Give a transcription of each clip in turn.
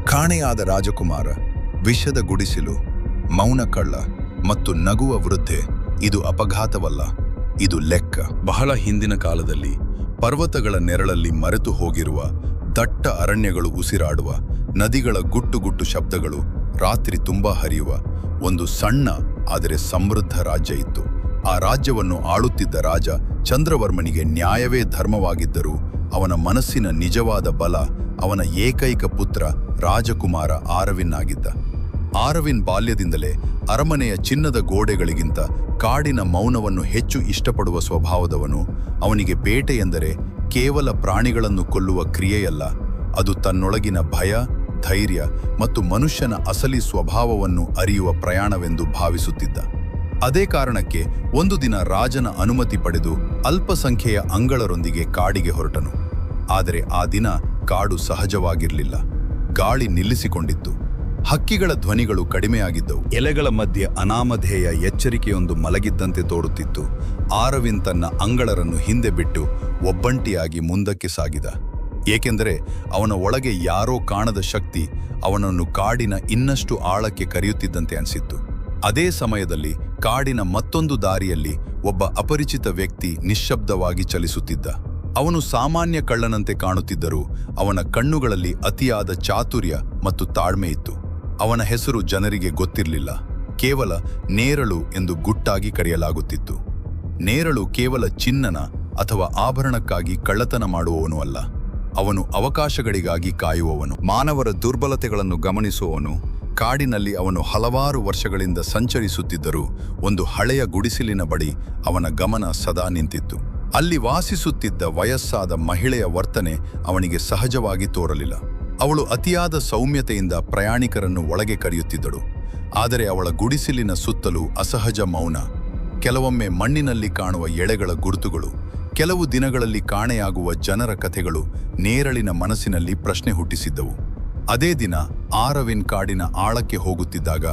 ಕಾಣೆಯಾದ ರಾಜಕುಮಾರ, ವಿಷದ ಗುಡಿಸಿಲು, ಮೌನ ಕಳ್ಳ ಮತ್ತು ನಗುವ ವೃದ್ಧೆ. ಇದು ಅಪಘಾತವಲ್ಲ, ಇದು ಲೆಕ್ಕ. ಬಹಳ ಹಿಂದಿನ ಕಾಲದಲ್ಲಿ ಪರ್ವತಗಳ ನೆರಳಲ್ಲಿ ಮರೆತು ಹೋಗಿರುವ ದಟ್ಟ ಅರಣ್ಯಗಳು ಉಸಿರಾಡುವ, ನದಿಗಳ ಗುಟ್ಟು ಗುಟ್ಟು ಶಬ್ದಗಳು ರಾತ್ರಿ ತುಂಬಾ ಹರಿಯುವ ಒಂದು ಸಣ್ಣ ಆದರೆ ಸಮೃದ್ಧ ರಾಜ್ಯ ಇತ್ತು. ಆ ರಾಜ್ಯವನ್ನು ಆಳುತ್ತಿದ್ದ ರಾಜ ಚಂದ್ರವರ್ಮನಿಗೆ ನ್ಯಾಯವೇ ಧರ್ಮವಾಗಿದ್ದರೂ ಅವನ ಮನಸ್ಸಿನ ನಿಜವಾದ ಬಲ ಅವನ ಏಕೈಕ ಪುತ್ರ ರಾಜಕುಮಾರ ಆರವಿನ್ ಆಗಿದ್ದ. ಆರವಿನ್ ಬಾಲ್ಯದಿಂದಲೇ ಅರಮನೆಯ ಚಿನ್ನದ ಗೋಡೆಗಳಿಗಿಂತ ಕಾಡಿನ ಮೌನವನ್ನು ಹೆಚ್ಚು ಇಷ್ಟಪಡುವ ಸ್ವಭಾವದವನು. ಅವನಿಗೆ ಬೇಟೆ ಎಂದರೆ ಕೇವಲ ಪ್ರಾಣಿಗಳನ್ನು ಕೊಲ್ಲುವ ಕ್ರಿಯೆಯಲ್ಲ, ಅದು ತನ್ನೊಳಗಿನ ಭಯ, ಧೈರ್ಯ ಮತ್ತು ಮನುಷ್ಯನ ಅಸಲಿ ಸ್ವಭಾವವನ್ನು ಅರಿಯುವ ಪ್ರಯಾಣವೆಂದು ಭಾವಿಸುತ್ತಿದ್ದ. ಅದೇ ಕಾರಣಕ್ಕೆ ಒಂದು ದಿನ ರಾಜನ ಅನುಮತಿ ಪಡೆದು ಅಲ್ಪಸಂಖ್ಯೆಯ ಅಂಗಳರೊಂದಿಗೆ ಕಾಡಿಗೆ ಹೊರಟನು. ಆದರೆ ಆ ದಿನ ಕಾಡು ಸಹಜವಾಗಿರಲಿಲ್ಲ. ಗಾಳಿ ನಿಲ್ಲಿಸಿಕೊಂಡಿತ್ತು, ಹಕ್ಕಿಗಳ ಧ್ವನಿಗಳು ಕಡಿಮೆಯಾಗಿದ್ದವು, ಎಲೆಗಳ ಮಧ್ಯೆ ಅನಾಮಧೇಯ ಎಚ್ಚರಿಕೆಯೊಂದು ಮಲಗಿದ್ದಂತೆ ತೋರುತ್ತಿತ್ತು. ಆರವಿನ್ ತನ್ನ ಅಂಗಳರನ್ನು ಹಿಂದೆ ಬಿಟ್ಟು ಒಬ್ಬಂಟಿಯಾಗಿ ಮುಂದಕ್ಕೆ ಸಾಗಿದ. ಏಕೆಂದರೆ ಅವನ ಒಳಗೆ ಯಾರೋ ಕಾಣದ ಶಕ್ತಿ ಅವನನ್ನು ಕಾಡಿನ ಇನ್ನಷ್ಟು ಆಳಕ್ಕೆ ಕರೆಯುತ್ತಿದ್ದಂತೆ ಅನಿಸಿತ್ತು. ಅದೇ ಸಮಯದಲ್ಲಿ ಕಾಡಿನ ಮತ್ತೊಂದು ದಾರಿಯಲ್ಲಿ ಒಬ್ಬ ಅಪರಿಚಿತ ವ್ಯಕ್ತಿ ನಿಶ್ಶಬ್ದವಾಗಿ ಚಲಿಸುತ್ತಿದ್ದ. ಅವನು ಸಾಮಾನ್ಯ ಕಳ್ಳನಂತೆ ಕಾಣುತ್ತಿದ್ದರೂ ಅವನ ಕಣ್ಣುಗಳಲ್ಲಿ ಅತಿಯಾದ ಚಾತುರ್ಯ ಮತ್ತು ತಾಳ್ಮೆ ಇತ್ತು. ಅವನ ಹೆಸರು ಜನರಿಗೆ ಗೊತ್ತಿರಲಿಲ್ಲ, ಕೇವಲ ನೇರಳು ಎಂದು ಗುಟ್ಟಾಗಿ ಕರೆಯಲಾಗುತ್ತಿತ್ತು. ನೇರಳು ಕೇವಲ ಚಿನ್ನನ ಅಥವಾ ಆಭರಣಕ್ಕಾಗಿ ಕಳ್ಳತನ ಮಾಡುವವನು ಅಲ್ಲ, ಅವನು ಅವಕಾಶಗಳಿಗಾಗಿ ಕಾಯುವವನು, ಮಾನವರ ದುರ್ಬಲತೆಗಳನ್ನು ಗಮನಿಸುವವನು. ಕಾಡಿನಲ್ಲಿ ಅವನು ಹಲವಾರು ವರ್ಷಗಳಿಂದ ಸಂಚರಿಸುತ್ತಿದ್ದರೂ ಒಂದು ಹಳೆಯ ಗುಡಿಸಿಲಿನ ಬಳಿ ಅವನ ಗಮನ ಸದಾ ನಿಂತಿತ್ತು. ಅಲ್ಲಿ ವಾಸಿಸುತ್ತಿದ್ದ ವಯಸ್ಸಾದ ಮಹಿಳೆಯ ವರ್ತನೆ ಅವನಿಗೆ ಸಹಜವಾಗಿ ತೋರಲಿಲ್ಲ. ಅವಳು ಅತಿಯಾದ ಸೌಮ್ಯತೆಯಿಂದ ಪ್ರಯಾಣಿಕರನ್ನು ಒಳಗೆ ಕರೆಯುತ್ತಿದ್ದಳು, ಆದರೆ ಅವಳ ಗುಡಿಸಿಲಿನ ಸುತ್ತಲೂ ಅಸಹಜ ಮೌನ. ಕೆಲವೊಮ್ಮೆ ಮಣ್ಣಿನಲ್ಲಿ ಕಾಣುವ ಎಳೆಗಳ ಗುರುತುಗಳು, ಕೆಲವು ದಿನಗಳಲ್ಲಿ ಕಾಣೆಯಾಗುವ ಜನರ ಕಥೆಗಳು ನೇರಳಿನ ಮನಸ್ಸಿನಲ್ಲಿ ಪ್ರಶ್ನೆ ಹುಟ್ಟಿಸಿದ್ದವು. ಅದೇ ದಿನ ಆರವಿನ್ ಕಾಡಿನ ಆಳಕ್ಕೆ ಹೋಗುತ್ತಿದ್ದಾಗ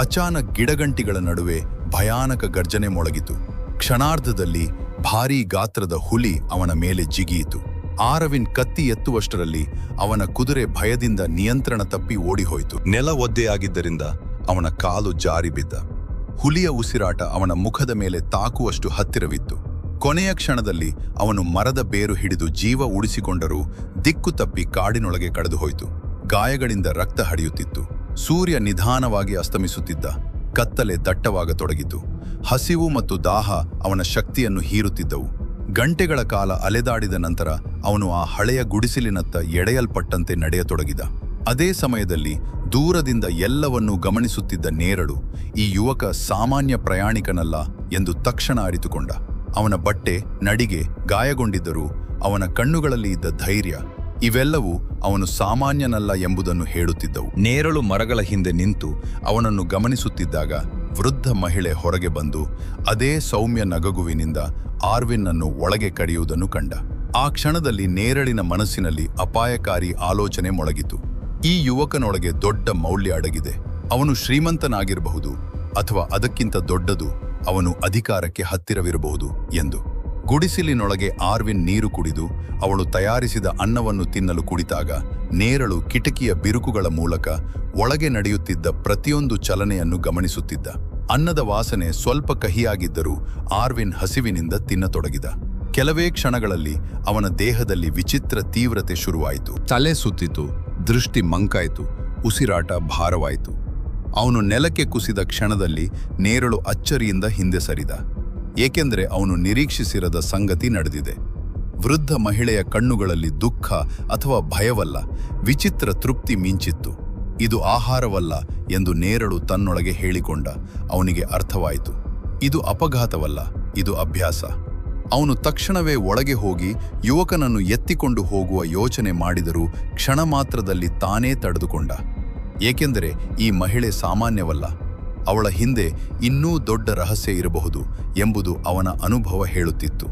ಅಚಾನಕ್ ಗಿಡಗಂಟಿಗಳ ನಡುವೆ ಭಯಾನಕ ಗರ್ಜನೆ ಮೊಳಗಿತು. ಕ್ಷಣಾರ್ಧದಲ್ಲಿ ಭಾರೀ ಗಾತ್ರದ ಹುಲಿ ಅವನ ಮೇಲೆ ಜಿಗಿಯಿತು. ಆರವಿನ್ ಕತ್ತಿ ಎತ್ತುವಷ್ಟರಲ್ಲಿ ಅವನ ಕುದುರೆ ಭಯದಿಂದ ನಿಯಂತ್ರಣ ತಪ್ಪಿ ಓಡಿಹೋಯಿತು. ನೆಲ ಒದ್ದೆಯಾಗಿದ್ದರಿಂದ ಅವನ ಕಾಲು ಜಾರಿ ಬಿದ್ದ. ಹುಲಿಯ ಉಸಿರಾಟ ಅವನ ಮುಖದ ಮೇಲೆ ತಾಕುವಷ್ಟು ಹತ್ತಿರವಿತ್ತು. ಕೊನೆಯ ಕ್ಷಣದಲ್ಲಿ ಅವನು ಮರದ ಬೇರು ಹಿಡಿದು ಜೀವ ಉಳಿಸಿಕೊಂಡರೂ ದಿಕ್ಕು ತಪ್ಪಿ ಕಾಡಿನೊಳಗೆ ಕಳೆದುಹೋಯಿತು. ಗಾಯಗಳಿಂದ ರಕ್ತ ಹರಿಯುತ್ತಿತ್ತು. ಸೂರ್ಯ ನಿಧಾನವಾಗಿ ಅಸ್ತಮಿಸುತ್ತಿದ್ದ. ಕತ್ತಲೆ ದಟ್ಟವಾಗತೊಡಗಿತು. ಹಸಿವು ಮತ್ತು ದಾಹ ಅವನ ಶಕ್ತಿಯನ್ನು ಹೀರುತ್ತಿದ್ದವು. ಗಂಟೆಗಳ ಕಾಲ ಅಲೆದಾಡಿದ ನಂತರ ಅವನು ಆ ಹಳೆಯ ಗುಡಿಸಿಲಿನತ್ತ ಎಳೆಯಲ್ಪಟ್ಟಂತೆ ನಡೆಯತೊಡಗಿದ. ಅದೇ ಸಮಯದಲ್ಲಿ ದೂರದಿಂದ ಎಲ್ಲವನ್ನೂ ಗಮನಿಸುತ್ತಿದ್ದ ನೇರಳು, ಈ ಯುವಕ ಸಾಮಾನ್ಯ ಪ್ರಯಾಣಿಕನಲ್ಲ ಎಂದು ತಕ್ಷಣ ಅರಿತುಕೊಂಡ. ಅವನ ಬಟ್ಟೆ, ನಡಿಗೆ ಗಾಯಗೊಂಡಿದ್ದರೂ ಅವನ ಕಣ್ಣುಗಳಲ್ಲಿ ಇದ್ದ ಧೈರ್ಯ, ಇವೆಲ್ಲವೂ ಅವನು ಸಾಮಾನ್ಯನಲ್ಲ ಎಂಬುದನ್ನು ಹೇಳುತ್ತಿದ್ದವು. ನೇರಳು ಮರಗಳ ಹಿಂದೆ ನಿಂತು ಅವನನ್ನು ಗಮನಿಸುತ್ತಿದ್ದಾಗ ವೃದ್ಧ ಮಹಿಳೆ ಹೊರಗೆ ಬಂದು ಅದೇ ಸೌಮ್ಯ ನಗಗುವಿನಿಂದ ಆರ್ವಿನ್ನನ್ನು ಒಳಗೆ ಕರೆಯುವುದನ್ನು ಕಂಡ. ಆ ಕ್ಷಣದಲ್ಲಿ ನೇರಳಿನ ಮನಸ್ಸಿನಲ್ಲಿ ಅಪಾಯಕಾರಿ ಆಲೋಚನೆ ಮೊಳಗಿತು. ಈ ಯುವಕನೊಳಗೆ ದೊಡ್ಡ ಮೌಲ್ಯ ಅಡಗಿದೆ. ಅವನು ಶ್ರೀಮಂತನಾಗಿರಬಹುದು, ಅಥವಾ ಅದಕ್ಕಿಂತ ದೊಡ್ಡದು, ಅವನು ಅಧಿಕಾರಕ್ಕೆ ಹತ್ತಿರವಿರಬಹುದು ಎಂದು. ಗುಡಿಸಿಲಿನೊಳಗೆ ಆರ್ವಿನ್ ನೀರು ಕುಡಿದು ಅವಳು ತಯಾರಿಸಿದ ಅನ್ನವನ್ನು ತಿನ್ನಲು ಕುಳಿತಾಗ ನೇರಳು ಕಿಟಕಿಯ ಬಿರುಕುಗಳ ಮೂಲಕ ಒಳಗೆ ನಡೆಯುತ್ತಿದ್ದ ಪ್ರತಿಯೊಂದು ಚಲನೆಯನ್ನು ಗಮನಿಸುತ್ತಿದ್ದ. ಅನ್ನದ ವಾಸನೆ ಸ್ವಲ್ಪ ಕಹಿಯಾಗಿದ್ದರೂ ಆರ್ವಿನ್ ಹಸಿವಿನಿಂದ ತಿನ್ನತೊಡಗಿದ. ಕೆಲವೇ ಕ್ಷಣಗಳಲ್ಲಿ ಅವನ ದೇಹದಲ್ಲಿ ವಿಚಿತ್ರ ತೀವ್ರತೆ ಶುರುವಾಯಿತು. ತಲೆ ಸುತ್ತಿತು, ದೃಷ್ಟಿ ಮಂಕಾಯಿತು, ಉಸಿರಾಟ ಭಾರವಾಯಿತು. ಅವನು ನೆಲಕ್ಕೆ ಕುಸಿದ ಕ್ಷಣದಲ್ಲಿ ನೇರಳು ಅಚ್ಚರಿಯಿಂದ ಹಿಂದೆ ಸರಿದ, ಏಕೆಂದರೆ ಅವನು ನಿರೀಕ್ಷಿಸಿರದ ಸಂಗತಿ ನಡೆದಿದೆ. ವೃದ್ಧ ಮಹಿಳೆಯ ಕಣ್ಣುಗಳಲ್ಲಿ ದುಃಖ ಅಥವಾ ಭಯವಲ್ಲ, ವಿಚಿತ್ರ ತೃಪ್ತಿ ಮಿಂಚಿತ್ತು. ಇದು ಆಹಾರವಲ್ಲ ಎಂದು ನೇರಳು ತನ್ನೊಳಗೆ ಹೇಳಿಕೊಂಡ. ಅವನಿಗೆ ಅರ್ಥವಾಯಿತು, ಇದು ಅಪಘಾತವಲ್ಲ, ಇದು ಅಭ್ಯಾಸ. ಅವನು ತಕ್ಷಣವೇ ಒಳಗೆ ಹೋಗಿ ಯುವಕನನ್ನು ಎತ್ತಿಕೊಂಡು ಹೋಗುವ ಯೋಚನೆ ಮಾಡಿದರೂ ಕ್ಷಣ ಮಾತ್ರದಲ್ಲಿ ತಾನೇ ತಡೆದುಕೊಂಡ. ಏಕೆಂದರೆ ಈ ಮಹಿಳೆ ಸಾಮಾನ್ಯವಲ್ಲ, ಅವಳ ಹಿಂದೆ ಇನ್ನೂ ದೊಡ್ಡ ರಹಸ್ಯ ಇರಬಹುದು ಎಂಬುದು ಅವನ ಅನುಭವ ಹೇಳುತ್ತಿತ್ತು.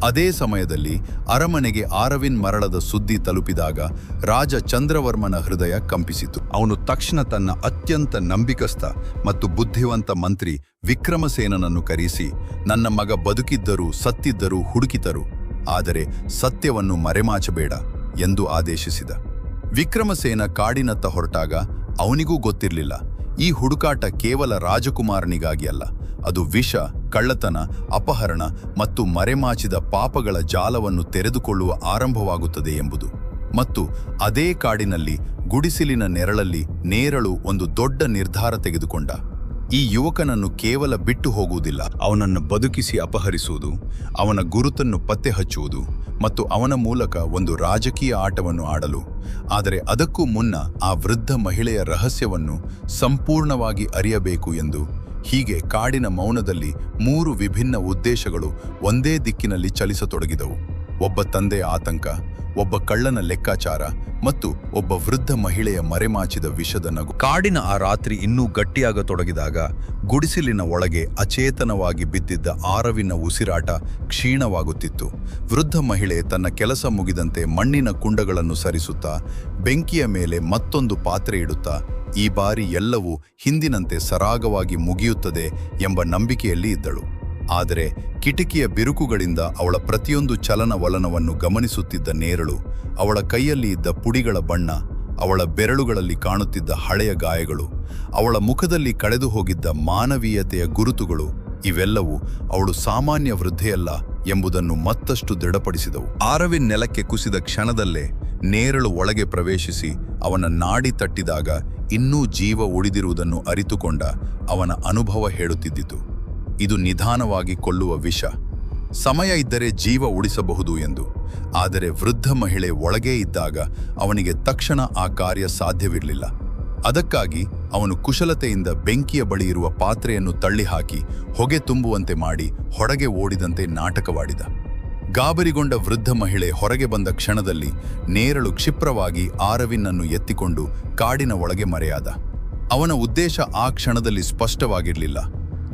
ಅದೇ ಸಮಯದಲ್ಲಿ ಅರಮನೆಗೆ ಆರವಿನ್ ಮರಳದ ಸುದ್ದಿ ತಲುಪಿದಾಗ ರಾಜ ಚಂದ್ರವರ್ಮನ ಹೃದಯ ಕಂಪಿಸಿತು. ಅವನು ತಕ್ಷಣ ತನ್ನ ಅತ್ಯಂತ ನಂಬಿಕಸ್ಥ ಮತ್ತು ಬುದ್ಧಿವಂತ ಮಂತ್ರಿ ವಿಕ್ರಮಸೇನನನ್ನು ಕರೆಸಿ, ನನ್ನ ಮಗ ಬದುಕಿದ್ದರೂ ಸತ್ತಿದ್ದರೂ ಹುಡುಕಿತರು, ಆದರೆ ಸತ್ಯವನ್ನು ಮರೆಮಾಚಬೇಡ ಎಂದು ಆದೇಶಿಸಿದ. ವಿಕ್ರಮಸೇನ ಕಾಡಿನತ್ತ ಹೊರಟಾಗ ಅವನಿಗೂ ಗೊತ್ತಿರಲಿಲ್ಲ, ಈ ಹುಡುಕಾಟ ಕೇವಲ ರಾಜಕುಮಾರನಿಗಾಗಿ ಅಲ್ಲ, ಅದು ವಿಷ, ಕಳ್ಳತನ, ಅಪಹರಣ ಮತ್ತು ಮರೆಮಾಚಿದ ಪಾಪಗಳ ಜಾಲವನ್ನು ತೆರೆದುಕೊಳ್ಳುವ ಆರಂಭವಾಗುತ್ತದೆ ಎಂಬುದು. ಮತ್ತು ಅದೇ ಕಾಡಿನಲ್ಲಿ ಗುಡಿಸಿಲಿನ ನೆರಳಲ್ಲಿ ನೇರಳು ಒಂದು ದೊಡ್ಡ ನಿರ್ಧಾರ ತೆಗೆದುಕೊಂಡ. ಈ ಯುವಕನನ್ನು ಕೇವಲ ಬಿಟ್ಟು ಹೋಗುವುದಿಲ್ಲ, ಅವನನ್ನು ಬದುಕಿಸಿ ಅಪಹರಿಸುವುದು, ಅವನ ಗುರುತನ್ನು ಪತ್ತೆ ಹಚ್ಚುವುದು ಮತ್ತು ಅವನ ಮೂಲಕ ಒಂದು ರಾಜಕೀಯ ಆಟವನ್ನು ಆಡಲು. ಆದರೆ ಅದಕ್ಕೂ ಮುನ್ನ ಆ ವೃದ್ಧ ಮಹಿಳೆಯ ರಹಸ್ಯವನ್ನು ಸಂಪೂರ್ಣವಾಗಿ ಅರಿಯಬೇಕು ಎಂದು. ಹೀಗೆ ಕಾಡಿನ ಮೌನದಲ್ಲಿ 3 ವಿಭಿನ್ನ ಉದ್ದೇಶಗಳು ಒಂದೇ ದಿಕ್ಕಿನಲ್ಲಿ ಚಲಿಸತೊಡಗಿದವು. ಒಬ್ಬ ತಂದೆಯ ಆತಂಕ, ಒಬ್ಬ ಕಳ್ಳನ ಲೆಕ್ಕಾಚಾರ ಮತ್ತು ಒಬ್ಬ ವೃದ್ಧ ಮಹಿಳೆಯ ಮರೆಮಾಚಿದ ವಿಷದ ನಗು. ಕಾಡಿನ ಆ ರಾತ್ರಿ ಇನ್ನೂ ಗಟ್ಟಿಯಾಗತೊಡಗಿದಾಗ ಗುಡಿಸಿಲಿನ ಒಳಗೆ ಅಚೇತನವಾಗಿ ಬಿದ್ದಿದ್ದ ಆರವಿನ ಉಸಿರಾಟ ಕ್ಷೀಣವಾಗುತ್ತಿತ್ತು. ವೃದ್ಧ ಮಹಿಳೆ ತನ್ನ ಕೆಲಸ ಮುಗಿದಂತೆ ಮಣ್ಣಿನ ಕುಂಡಗಳನ್ನು ಸರಿಸುತ್ತಾ, ಬೆಂಕಿಯ ಮೇಲೆ ಮತ್ತೊಂದು ಪಾತ್ರೆ ಇಡುತ್ತಾ, ಈ ಬಾರಿ ಎಲ್ಲವೂ ಹಿಂದಿನಂತೆ ಸರಾಗವಾಗಿ ಮುಗಿಯುತ್ತದೆ ಎಂಬ ನಂಬಿಕೆಯಲ್ಲಿ ಇದ್ದಳು. ಆದರೆ ಕಿಟಕಿಯ ಬಿರುಕುಗಳಿಂದ ಅವಳ ಪ್ರತಿಯೊಂದು ಚಲನವಲನವನ್ನು ಗಮನಿಸುತ್ತಿದ್ದ ನೇರಳು, ಅವಳ ಕೈಯಲ್ಲಿ ಇದ್ದ ಪುಡಿಗಳ ಬಣ್ಣ, ಅವಳ ಬೆರಳುಗಳಲ್ಲಿ ಕಾಣುತ್ತಿದ್ದ ಹಳೆಯ ಗಾಯಗಳು, ಅವಳ ಮುಖದಲ್ಲಿ ಕಳೆದು ಹೋಗಿದ್ದ ಮಾನವೀಯತೆಯ ಗುರುತುಗಳು, ಇವೆಲ್ಲವೂ ಅವಳು ಸಾಮಾನ್ಯ ವೃದ್ಧೆಯಲ್ಲ ಎಂಬುದನ್ನು ಮತ್ತಷ್ಟು ದೃಢಪಡಿಸಿದವು. ಆರವಿನ್ ನೆಲಕ್ಕೆ ಕುಸಿದ ಕ್ಷಣದಲ್ಲೇ ನೇರಳು ಒಳಗೆ ಪ್ರವೇಶಿಸಿ ಅವನ ನಾಡಿ ತಟ್ಟಿದಾಗ ಇನ್ನೂ ಜೀವ ಉಳಿದಿರುವುದನ್ನು ಅರಿತುಕೊಂಡ ಅವನ ಅನುಭವ ಹೇಳುತ್ತಿದ್ದಿತು, ಇದು ನಿಧಾನವಾಗಿ ಕೊಲ್ಲುವ ವಿಷ, ಸಮಯ ಇದ್ದರೆ ಜೀವ ಉಳಿಸಬಹುದು ಎಂದು. ಆದರೆ ವೃದ್ಧ ಮಹಿಳೆ ಒಳಗೇ ಇದ್ದಾಗ ಅವನಿಗೆ ತಕ್ಷಣ ಆ ಕಾರ್ಯ ಸಾಧ್ಯವಿರಲಿಲ್ಲ. ಅದಕ್ಕಾಗಿ ಅವನು ಕುಶಲತೆಯಿಂದ ಬೆಂಕಿಯ ಬಳಿ ಇರುವ ಪಾತ್ರೆಯನ್ನು ತಳ್ಳಿಹಾಕಿ ಹೊಗೆ ತುಂಬುವಂತೆ ಮಾಡಿ ಹೊರಗೆ ಓಡಿದಂತೆ ನಾಟಕವಾಡಿದ. ಗಾಬರಿಗೊಂಡ ವೃದ್ಧ ಮಹಿಳೆ ಹೊರಗೆ ಬಂದ ಕ್ಷಣದಲ್ಲಿ ನೇರಳು ಕ್ಷಿಪ್ರವಾಗಿ ಆರವಿನನ್ನು ಎತ್ತಿಕೊಂಡು ಕಾಡಿನ ಒಳಗೆ ಮರೆಯಾದ. ಅವನ ಉದ್ದೇಶ ಆ ಕ್ಷಣದಲ್ಲಿ ಸ್ಪಷ್ಟವಾಗಿರಲಿಲ್ಲ,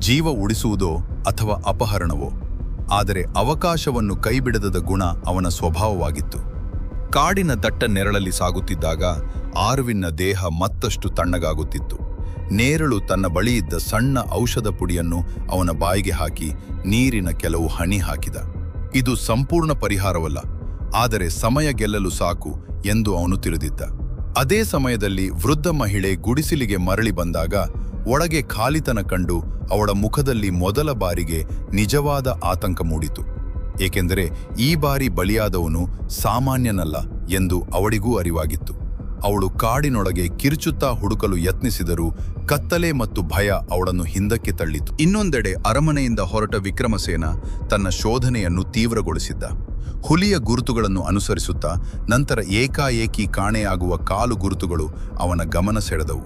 ಜೀವ ಉಳಿಸುವುದೋ ಅಥವಾ ಅಪಹರಣವೋ. ಆದರೆ ಅವಕಾಶವನ್ನು ಕೈಬಿಡದ ಗುಣ ಅವನ ಸ್ವಭಾವವಾಗಿತ್ತು. ಕಾಡಿನ ದಟ್ಟ ನೆರಳಲ್ಲಿ ಸಾಗುತ್ತಿದ್ದಾಗ ಆರವಿನ ದೇಹ ಮತ್ತಷ್ಟು ತಣ್ಣಗಾಗುತ್ತಿತ್ತು. ನೇರಳು ತನ್ನ ಬಳಿಯಿದ್ದ ಸಣ್ಣ ಔಷಧ ಪುಡಿಯನ್ನು ಅವನ ಬಾಯಿಗೆ ಹಾಕಿ ನೀರಿನ ಕೆಲವು ಹನಿ ಹಾಕಿದ. ಇದು ಸಂಪೂರ್ಣ ಪರಿಹಾರವಲ್ಲ, ಆದರೆ ಸಮಯ ಗೆಲ್ಲಲು ಸಾಕು ಎಂದು ಅವನು ತಿಳಿದಿದ್ದ. ಅದೇ ಸಮಯದಲ್ಲಿ ವೃದ್ಧ ಮಹಿಳೆ ಗುಡಿಸಿಲಿಗೆ ಮರಳಿ ಬಂದಾಗ ಒಳಗೆ ಖಾಲಿತನ ಕಂಡು ಅವಳ ಮುಖದಲ್ಲಿ ಮೊದಲ ಬಾರಿಗೆ ನಿಜವಾದ ಆತಂಕ ಮೂಡಿತು. ಏಕೆಂದರೆ ಈ ಬಾರಿ ಬಲಿಯಾದವನು ಸಾಮಾನ್ಯನಲ್ಲ ಎಂದು ಅವಳಿಗೂ ಅರಿವಾಗಿತ್ತು. ಅವಳು ಕಾಡಿನೊಳಗೆ ಕಿರುಚುತ್ತಾ ಹುಡುಕಲು ಯತ್ನಿಸಿದರೂ ಕತ್ತಲೆ ಮತ್ತು ಭಯ ಅವಳನ್ನು ಹಿಂದಕ್ಕೆ ತಳ್ಳಿತು. ಇನ್ನೊಂದೆಡೆ ಅರಮನೆಯಿಂದ ಹೊರಟ ವಿಕ್ರಮಸೇನ ತನ್ನ ಶೋಧನೆಯನ್ನು ತೀವ್ರಗೊಳಿಸಿದ್ದ. ಹುಲಿಯ ಗುರುತುಗಳನ್ನು ಅನುಸರಿಸುತ್ತಾ ನಂತರ ಏಕಾಏಕಿ ಕಾಣೆಯಾಗುವ ಕಾಲು ಗುರುತುಗಳು ಅವನ ಗಮನ ಸೆಳೆದವು.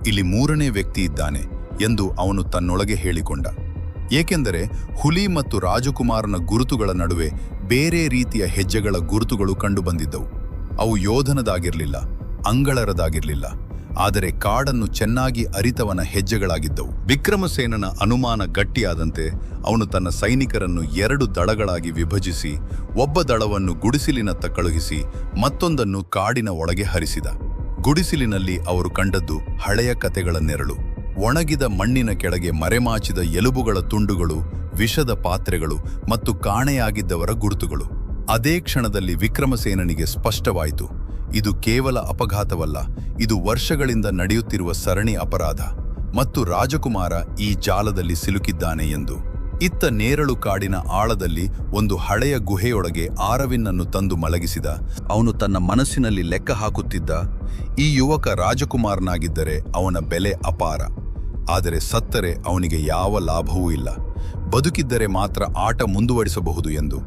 ಇಲ್ಲಿ 3ನೇ ವ್ಯಕ್ತಿ ಇದ್ದಾನೆ ಎಂದು ಅವನು ತನ್ನೊಳಗೆ ಹೇಳಿಕೊಂಡ. ಏಕೆಂದರೆ ಹುಲಿ ಮತ್ತು ರಾಜಕುಮಾರನ ಗುರುತುಗಳ ನಡುವೆ ಬೇರೆ ರೀತಿಯ ಹೆಜ್ಜೆಗಳ ಗುರುತುಗಳು ಕಂಡುಬಂದಿದ್ದವು. ಅವು ಯೋಧನದಾಗಿರಲಿಲ್ಲ, ಅಂಗಳರದಾಗಿರಲಿಲ್ಲ, ಆದರೆ ಕಾಡನ್ನು ಚೆನ್ನಾಗಿ ಅರಿತವನ ಹೆಜ್ಜೆಗಳಾಗಿದ್ದವು. ವಿಕ್ರಮಸೇನನ ಅನುಮಾನ ಗಟ್ಟಿಯಾದಂತೆ ಅವನು ತನ್ನ ಸೈನಿಕರನ್ನು 2 ದಳಗಳಾಗಿ ವಿಭಜಿಸಿ ಒಬ್ಬ ದಳವನ್ನು ಗುಡಿಸಿಲಿನತ್ತ ಕಳುಹಿಸಿ ಮತ್ತೊಂದನ್ನು ಕಾಡಿನ ಒಳಗೆ ಹರಿಸಿದ. ಗುಡಿಸಿಲಿನಲ್ಲಿ ಅವರು ಕಂಡದ್ದು ಹಳೆಯ ಕತೆಗಳ ನೆರಳು, ಒಣಗಿದ ಮಣ್ಣಿನ ಕೆಳಗೆ ಮರೆಮಾಚಿದ ಎಲುಬುಗಳ ತುಂಡುಗಳು, ವಿಷದ ಪಾತ್ರೆಗಳು ಮತ್ತು ಕಾಣೆಯಾಗಿದ್ದವರ ಗುರುತುಗಳು. ಅದೇ ಕ್ಷಣದಲ್ಲಿ ವಿಕ್ರಮಸೇನನಿಗೆ ಸ್ಪಷ್ಟವಾಯಿತು, ಇದು ಕೇವಲ ಅಪಘಾತವಲ್ಲ, ಇದು ವರ್ಷಗಳಿಂದ ನಡೆಯುತ್ತಿರುವ ಸರಣಿ ಅಪರಾಧ ಮತ್ತು ರಾಜಕುಮಾರ ಈ ಜಾಲದಲ್ಲಿ ಸಿಲುಕಿದ್ದಾನೆ ಎಂದು. ಇತ್ತ ನೇರಳು ಕಾಡಿನ ಆಳದಲ್ಲಿ ಒಂದು ಹಳೆಯ ಗುಹೆಯೊಳಗೆ ಆರವಿನನ್ನು ತಂದು ಮಲಗಿಸಿದ. ಅವನು ತನ್ನ ಮನಸ್ಸಿನಲ್ಲಿ ಲೆಕ್ಕ ಹಾಕುತ್ತಿದ್ದ, ಈ ಯುವಕ ರಾಜಕುಮಾರನಾಗಿದ್ದರೆ ಅವನ ಬೆಲೆ ಅಪಾರ, ಆದರೆ ಸತ್ತರೆ ಅವನಿಗೆ ಯಾವ ಲಾಭವೂ ಇಲ್ಲ, ಬದುಕಿದ್ದರೆ ಮಾತ್ರ ಆಟ ಮುಂದುವರಿಸಬಹುದು ಎಂದು.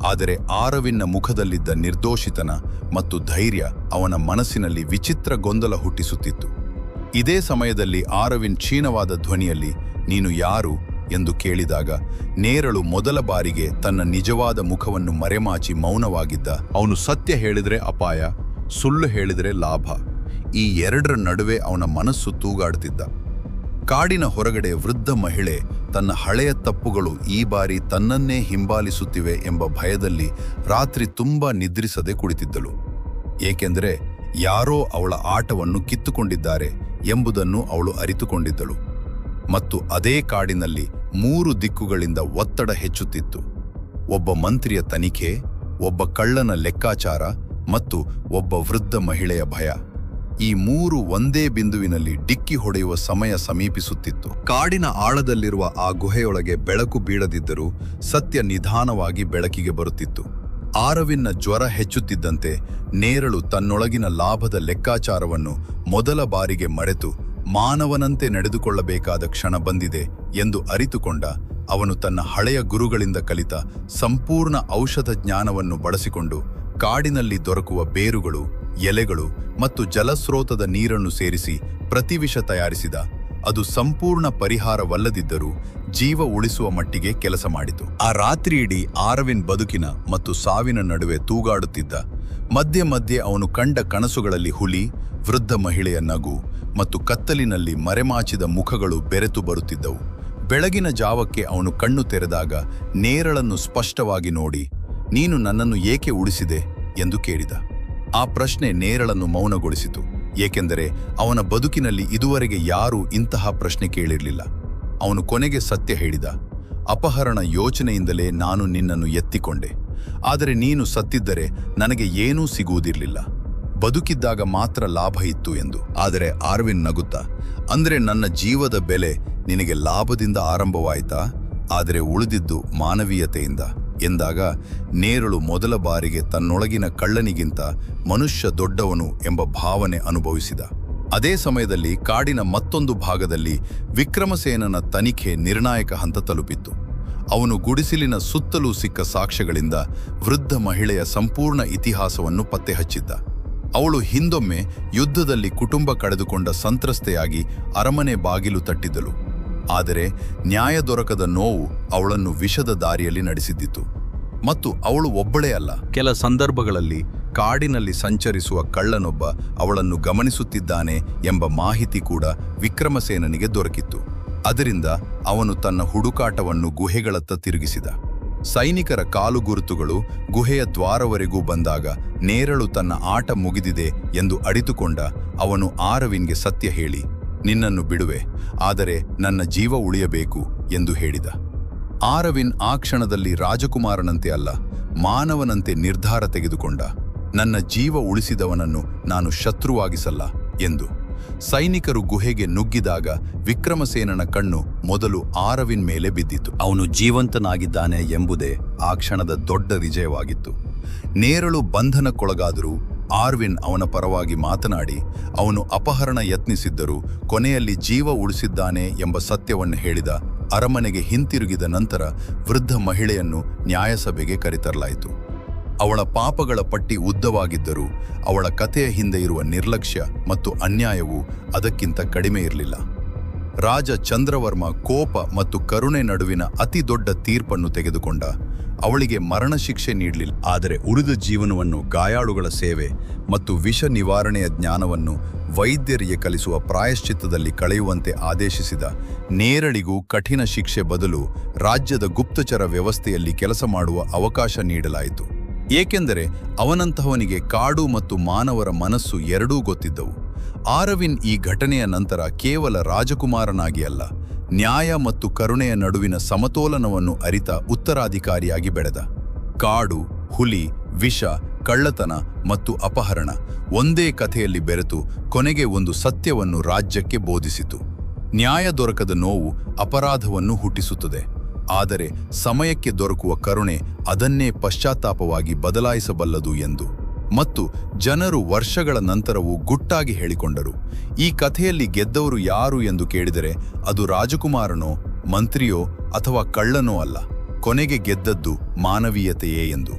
ಆದರೆ ಆರವಿನ ಮುಖದಲ್ಲಿದ್ದ ನಿರ್ದೋಷಿತನ ಮತ್ತು ಧೈರ್ಯ ಅವನ ಮನಸ್ಸಿನಲ್ಲಿ ವಿಚಿತ್ರ ಗೊಂದಲ ಹುಟ್ಟಿಸುತ್ತಿತ್ತು. ಇದೇ ಸಮಯದಲ್ಲಿ ಆರವಿನ್ ಕ್ಷೀಣವಾದ ಧ್ವನಿಯಲ್ಲಿ, ನೀನು ಯಾರು ಎಂದು ಕೇಳಿದಾಗ ನೇರಳು ಮೊದಲ ಬಾರಿಗೆ ತನ್ನ ನಿಜವಾದ ಮುಖವನ್ನು ಮರೆಮಾಚಿ ಮೌನವಾಗಿದ್ದ. ಅವನು ಸತ್ಯ ಹೇಳಿದರೆ ಅಪಾಯ, ಸುಳ್ಳು ಹೇಳಿದರೆ ಲಾಭ, ಈ ಎರಡರ ನಡುವೆ ಅವನ ಮನಸ್ಸು ತೂಗಾಡುತ್ತಿದ್ದ. ಕಾಡಿನ ಹೊರಗಡೆ ವೃದ್ಧ ಮಹಿಳೆ ತನ್ನ ಹಳೆಯ ತಪ್ಪುಗಳು ಈ ಬಾರಿ ತನ್ನನ್ನೇ ಹಿಂಬಾಲಿಸುತ್ತಿವೆ ಎಂಬ ಭಯದಲ್ಲಿ ರಾತ್ರಿ ತುಂಬಾ ನಿದ್ರಿಸದೆ ಕುಳಿತಿದ್ದಳು. ಏಕೆಂದರೆ ಯಾರೋ ಅವಳ ಆಟವನ್ನು ಕಿತ್ತುಕೊಂಡಿದ್ದಾರೆ ಎಂಬುದನ್ನು ಅವಳು ಅರಿತುಕೊಂಡಿದ್ದಳು. ಮತ್ತು ಅದೇ ಕಾಡಿನಲ್ಲಿ 3 ದಿಕ್ಕುಗಳಿಂದ ಒತ್ತಡ ಹೆಚ್ಚುತ್ತಿತ್ತು. ಒಬ್ಬ ಮಂತ್ರಿಯ ತನಿಖೆ, ಒಬ್ಬ ಕಳ್ಳನ ಲೆಕ್ಕಾಚಾರ ಮತ್ತು ಒಬ್ಬ ವೃದ್ಧ ಮಹಿಳೆಯ ಭಯ. ಈ ಮೂರು ಒಂದೇ ಬಿಂದುವಿನಲ್ಲಿ ಡಿಕ್ಕಿ ಹೊಡೆಯುವ ಸಮಯ ಸಮೀಪಿಸುತ್ತಿತ್ತು. ಕಾಡಿನ ಆಳದಲ್ಲಿರುವ ಆ ಗುಹೆಯೊಳಗೆ ಬೆಳಕು ಬೀಳದಿದ್ದರೂ ಸತ್ಯ ನಿಧಾನವಾಗಿ ಬೆಳಕಿಗೆ ಬರುತ್ತಿತ್ತು. ಆರವಿನ್ನ ಜ್ವರ ಹೆಚ್ಚುತ್ತಿದ್ದಂತೆ ನೇರಳು ತನ್ನೊಳಗಿನ ಲಾಭದ ಲೆಕ್ಕಾಚಾರವನ್ನು ಮೊದಲ ಬಾರಿಗೆ ಮರೆತು ಮಾನವನಂತೆ ನಡೆದುಕೊಳ್ಳಬೇಕಾದ ಕ್ಷಣ ಬಂದಿದೆ ಎಂದು ಅರಿತುಕೊಂಡ ಅವನು ತನ್ನ ಹಳೆಯ ಗುರುಗಳಿಂದ ಕಲಿತ ಸಂಪೂರ್ಣ ಔಷಧ ಜ್ಞಾನವನ್ನು ಬಳಸಿಕೊಂಡು ಕಾಡಿನಲ್ಲಿ ದೊರಕುವ ಬೇರುಗಳು, ಎಲೆಗಳು ಮತ್ತು ಜಲಸ್ರೋತದ ನೀರನ್ನು ಸೇರಿಸಿ ಪ್ರತಿವಿಷ ತಯಾರಿಸಿದ. ಅದು ಸಂಪೂರ್ಣ ಪರಿಹಾರವಲ್ಲದಿದ್ದರೂ ಜೀವ ಉಳಿಸುವ ಮಟ್ಟಿಗೆ ಕೆಲಸ ಮಾಡಿತು. ಆ ರಾತ್ರಿಯಿಡೀ ಆರವಿನ್ ಬದುಕಿನ ಮತ್ತು ಸಾವಿನ ನಡುವೆ ತೂಗಾಡುತ್ತಿದ್ದ. ಮಧ್ಯೆ ಮಧ್ಯೆ ಅವನು ಕಂಡ ಕನಸುಗಳಲ್ಲಿ ಹುಲಿ, ವೃದ್ಧ ಮಹಿಳೆಯ ನಗು ಮತ್ತು ಕತ್ತಲಿನಲ್ಲಿ ಮರೆಮಾಚಿದ ಮುಖಗಳು ಬೆರೆತು ಬರುತ್ತಿದ್ದವು. ಬೆಳಗಿನ ಜಾವಕ್ಕೆ ಅವನು ಕಣ್ಣು ತೆರೆದಾಗ ನೇರಳನ್ನು ಸ್ಪಷ್ಟವಾಗಿ ನೋಡಿ, ನೀನು ನನ್ನನ್ನು ಏಕೆ ಉಳಿಸಿದೆ ಎಂದು ಕೇಳಿದ. ಆ ಪ್ರಶ್ನೆ ನೇರಳನ್ನು ಮೌನಗೊಳಿಸಿತು, ಏಕೆಂದರೆ ಅವನ ಬದುಕಿನಲ್ಲಿ ಇದುವರೆಗೆ ಯಾರೂ ಇಂತಹ ಪ್ರಶ್ನೆ ಕೇಳಿರಲಿಲ್ಲ. ಅವನು ಕೊನೆಗೆ ಸತ್ಯ ಹೇಳಿದ, ಅಪಹರಣ ಯೋಚನೆಯಿಂದಲೇ ನಾನು ನಿನ್ನನ್ನು ಎತ್ತಿಕೊಂಡೆ. ಆದರೆ ನೀನು ಸತ್ತಿದ್ದರೆ ನನಗೆ ಏನೂ ಸಿಗುವುದಿರಲಿಲ್ಲ. ಬದುಕಿದ್ದಾಗ ಮಾತ್ರ ಲಾಭ ಇತ್ತು ಎಂದು. ಆದರೆ ಆರ್ವಿನ್ ನಗುತ್ತಾ, ಅಂದ್ರೆ ನನ್ನ ಜೀವದ ಬೆಲೆ ನಿನಗೆ ಲಾಭದಿಂದ ಆರಂಭವಾಯಿತಾ, ಆದರೆ ಉಳಿದಿದ್ದು ಮಾನವೀಯತೆಯಿಂದ ಎಂದಾಗ ನೇರಳು ಮೊದಲ ಬಾರಿಗೆ ತನ್ನೊಳಗಿನ ಕಳ್ಳನಿಗಿಂತ ಮನುಷ್ಯ ದೊಡ್ಡವನು ಎಂಬ ಭಾವನೆ ಅನುಭವಿಸಿದ. ಅದೇ ಸಮಯದಲ್ಲಿ ಕಾಡಿನ ಮತ್ತೊಂದು ಭಾಗದಲ್ಲಿ ವಿಕ್ರಮಸೇನನ ತನಿಖೆ ನಿರ್ಣಾಯಕ ಹಂತ ತಲುಪಿತ್ತು. ಅವನು ಗುಡಿಸಿಲಿನ ಸುತ್ತಲೂ ಸಿಕ್ಕ ಸಾಕ್ಷ್ಯಗಳಿಂದ ವೃದ್ಧ ಮಹಿಳೆಯ ಸಂಪೂರ್ಣ ಇತಿಹಾಸವನ್ನು ಪತ್ತೆ ಹಚ್ಚಿದ್ದ. ಅವಳು ಹಿಂದೊಮ್ಮೆ ಯುದ್ಧದಲ್ಲಿ ಕುಟುಂಬ ಕಳೆದುಕೊಂಡ ಸಂತ್ರಸ್ತೆಯಾಗಿ ಅರಮನೆ ಬಾಗಿಲು ತಟ್ಟಿದ್ದಳು. ಆದರೆ ನ್ಯಾಯ ದೊರಕದ ನೋವು ಅವಳನ್ನು ವಿಷದ ದಾರಿಯಲ್ಲಿ ನಡೆಸಿದ್ದಿತು. ಮತ್ತು ಅವಳು ಒಬ್ಬಳೇ ಅಲ್ಲ, ಕೆಲ ಸಂದರ್ಭಗಳಲ್ಲಿ ಕಾಡಿನಲ್ಲಿ ಸಂಚರಿಸುವ ಕಳ್ಳನೊಬ್ಬ ಅವಳನ್ನು ಗಮನಿಸುತ್ತಿದ್ದಾನೆ ಎಂಬ ಮಾಹಿತಿ ಕೂಡ ವಿಕ್ರಮಸೇನನಿಗೆ ದೊರಕಿತ್ತು. ಅದರಿಂದ ಅವನು ತನ್ನ ಹುಡುಕಾಟವನ್ನು ಗುಹೆಗಳತ್ತ ತಿರುಗಿಸಿದ. ಸೈನಿಕರ ಕಾಲು ಗುರುತುಗಳು ಗುಹೆಯ ದ್ವಾರವರೆಗೂ ಬಂದಾಗ ನೇರಳು ತನ್ನ ಆಟ ಮುಗಿದಿದೆ ಎಂದು ಅರಿತುಕೊಂಡ ಅವನು ಆರವಿನ್ಗೆ ಸತ್ಯ ಹೇಳಿ, ನಿನ್ನನ್ನು ಬಿಡುವೆ, ಆದರೆ ನನ್ನ ಜೀವ ಉಳಿಯಬೇಕು ಎಂದು ಹೇಳಿದ. ಆರವಿನ್ ಆ ಕ್ಷಣದಲ್ಲಿ ರಾಜಕುಮಾರನಂತೆ ಅಲ್ಲ, ಮಾನವನಂತೆ ನಿರ್ಧಾರ ತೆಗೆದುಕೊಂಡ. ನನ್ನ ಜೀವ ಉಳಿಸಿದವನನ್ನು ನಾನು ಶತ್ರುವಾಗಿಸಲ್ಲ ಎಂದು. ಸೈನಿಕರು ಗುಹೆಗೆ ನುಗ್ಗಿದಾಗ ವಿಕ್ರಮಸೇನನ ಕಣ್ಣು ಮೊದಲು ಆರವಿನ್ ಮೇಲೆ ಬಿದ್ದಿತು. ಅವನು ಜೀವಂತನಾಗಿದ್ದಾನೆ ಎಂಬುದೇ ಆ ಕ್ಷಣದ ದೊಡ್ಡ ವಿಜಯವಾಗಿತ್ತು. ನೇರಳು ಬಂಧನಕ್ಕೊಳಗಾದರೂ ಆರ್ವಿನ್ ಅವನ ಪರವಾಗಿ ಮಾತನಾಡಿ ಅವನು ಅಪಹರಣ ಯತ್ನಿಸಿದ್ದರೂ ಕೊನೆಯಲ್ಲಿ ಜೀವ ಉಳಿಸಿದ್ದಾನೆ ಎಂಬ ಸತ್ಯವನ್ನು ಹೇಳಿದ. ಅರಮನೆಗೆ ಹಿಂತಿರುಗಿದ ನಂತರ ವೃದ್ಧ ಮಹಿಳೆಯನ್ನು ನ್ಯಾಯಸಭೆಗೆ ಕರೆತರಲಾಯಿತು. ಅವಳ ಪಾಪಗಳ ಪಟ್ಟಿ ಉದ್ದವಾಗಿದ್ದರೂ ಅವಳ ಕಥೆಯ ಹಿಂದೆ ಇರುವ ನಿರ್ಲಕ್ಷ್ಯ ಮತ್ತು ಅನ್ಯಾಯವು ಅದಕ್ಕಿಂತ ಕಡಿಮೆ ಇರಲಿಲ್ಲ. ರಾಜ ಚಂದ್ರವರ್ಮ ಕೋಪ ಮತ್ತು ಕರುಣೆ ನಡುವಿನ ಅತಿ ದೊಡ್ಡ ತೀರ್ಪನ್ನು ತೆಗೆದುಕೊಂಡ. ಅವಳಿಗೆ ಮರಣಶಿಕ್ಷೆ ನೀಡಲಿಲ್ಲ, ಆದರೆ ಉಳಿದ ಜೀವನವನ್ನು ಗಾಯಾಳುಗಳ ಸೇವೆ ಮತ್ತು ವಿಷ ನಿವಾರಣೆಯ ಜ್ಞಾನವನ್ನು ವೈದ್ಯರಿಗೆ ಕಲಿಸುವ ಪ್ರಾಯಶ್ಚಿತ್ತದಲ್ಲಿ ಕಳೆಯುವಂತೆ ಆದೇಶಿಸಿದ. ನೇರಳಿಗೂ ಕಠಿಣ ಶಿಕ್ಷೆ ಬದಲು ರಾಜ್ಯದ ಗುಪ್ತಚರ ವ್ಯವಸ್ಥೆಯಲ್ಲಿ ಕೆಲಸ ಮಾಡುವ ಅವಕಾಶ ನೀಡಲಾಯಿತು. ಏಕೆಂದರೆ ಅವನಂತಹವನಿಗೆ ಕಾಡು ಮತ್ತು ಮಾನವರ ಮನಸ್ಸು ಎರಡೂ ಗೊತ್ತಿದ್ದವು. ಆರವಿನ್ ಈ ಘಟನೆಯ ನಂತರ ಕೇವಲ ರಾಜಕುಮಾರನಾಗಿ ಅಲ್ಲ, ನ್ಯಾಯ ಮತ್ತು ಕರುಣೆಯ ನಡುವಿನ ಸಮತೋಲನವನ್ನು ಅರಿತ ಉತ್ತರಾಧಿಕಾರಿಯಾಗಿ ಬೆಳೆದ. ಕಾಡು, ಹುಲಿ, ವಿಷ, ಕಳ್ಳತನ ಮತ್ತು ಅಪಹರಣ ಒಂದೇ ಕಥೆಯಲ್ಲಿ ಬೆರೆತು ಕೊನೆಗೆ ಒಂದು ಸತ್ಯವನ್ನು ರಾಜ್ಯಕ್ಕೆ ಬೋಧಿಸಿತು. ನ್ಯಾಯ ದೊರಕದ ನೋವು ಅಪರಾಧವನ್ನು ಹುಟ್ಟಿಸುತ್ತದೆ, ಆದರೆ ಸಮಯಕ್ಕೆ ದೊರಕುವ ಕರುಣೆ ಅದನ್ನೇ ಪಶ್ಚಾತ್ತಾಪವಾಗಿ ಬದಲಾಯಿಸಬಲ್ಲದು ಎಂದು. ಮತ್ತು ಜನರು ವರ್ಷಗಳ ನಂತರವೂ ಗುಟ್ಟಾಗಿ ಹೇಳಿಕೊಂಡರು, ಈ ಕಥೆಯಲ್ಲಿ ಗೆದ್ದವರು ಯಾರು ಎಂದು ಕೇಳಿದರೆ ಅದು ರಾಜಕುಮಾರನೋ, ಮಂತ್ರಿಯೋ ಅಥವಾ ಕಳ್ಳನೋ ಅಲ್ಲ, ಕೊನೆಗೆ ಗೆದ್ದದ್ದು ಮಾನವೀಯತೆಯೇ ಎಂದು.